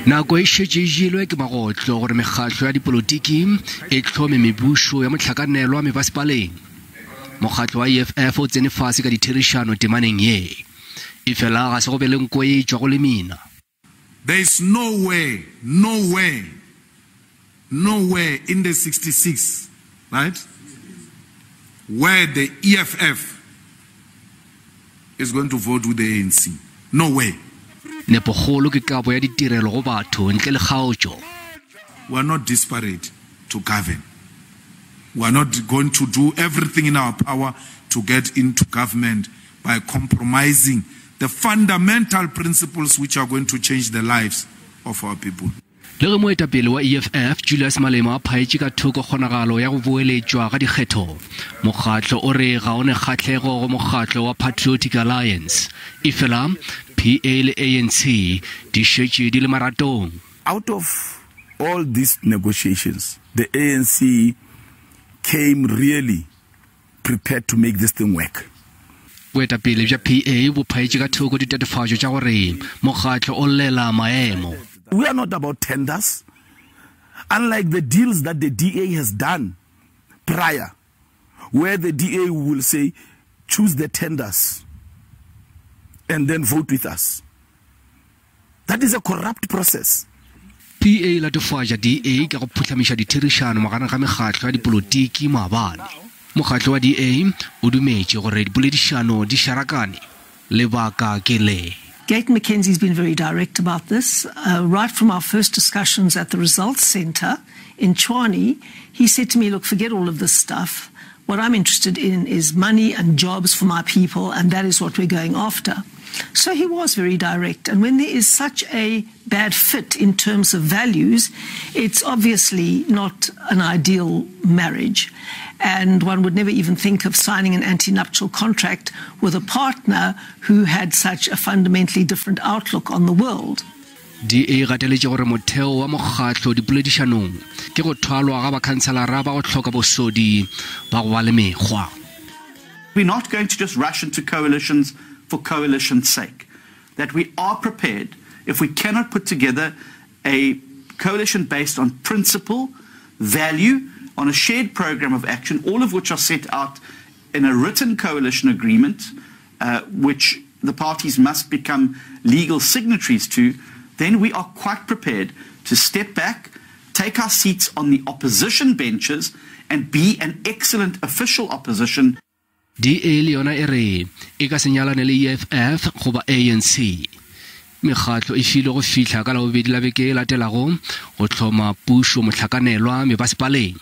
nako e šetše e jelwe ke magotlo gore mekgatlo ya dipolotiki e tlhome mebušo ya mohlakanelo wa mebasepaleng. Mokgatlo wa EFF o tsene fase ka ditherišano temaneng ye e fela ga se go be le nko e tšwa go lemina. There is nowhere in the 66, right, where the EFF is going to vote with the ANC. Nowhere. Nepogolo ke kabo ya ditirelo go batho ntle le kgaotšo. We are not desperate to govern. We are not going to do everything in our power to get into government by compromising the fundamental principles which are going to change the lives of our people. Le ge moetapele wa EFF Julius Malema a phaetše ka thoko kgonagalo ya go boeletšwa ga dikgetho, mokgatlo o re ga o ne kgatlhego go mokgatlo wa Patriotic Alliance e fela PA le ANC di šetše di le maratong. Out of all these negotiations, the ANC came really prepared to make this thing work. Boetapele bja PA bo phaetše ka thoko ditatofatšo tša gore mokgatlo o llela maemo. We are not about tenders. Unlike the deals that the DA has done prior, where the DA will say, choose the tenders and then vote with us. That is a corrupt process. PA la tofatša DA ka go phutlamiša ditherišano magareng ga mekgatlo ya dipolotiki maabane. Mokgatlo wa DA o dumetše gore dipoledišano di šarakane. Lebaka ke le. Gayton McKenzie's been very direct about this. Right from our first discussions at the Results Centre in Tshwane, he said to me, look, forget all of this stuff. What I'm interested in is money and jobs for my people, and that is what we're going after. So he was very direct. And when there is such a bad fit in terms of values, it's obviously not an ideal marriage. And one would never even think of signing an anti-nuptial contract with a partner who had such a fundamentally different outlook on the world. DA gateletše gore motheo wa mokgatlo dipoledišanong ke go thwalwa ga bakhanselara ba go hloka bosodi ba go ba le mekgwa. We're not going to just rush into coalitions for coalition's sake. That we are prepared, if we cannot put together a coalition based on principle, value, on a shared program of action, all of which are set out in a written coalition agreement, which the parties must become legal signatories to, then we are quite prepared to step back, take our seats on the opposition benches, and be an excellent official opposition. DA le yona e re e ka senyalane le EFF goba ANC. Mekgatlo e file go fihla ka la bobedi la beke e latelago go tlhoma pušo mohlakanelwa mebasepaleng.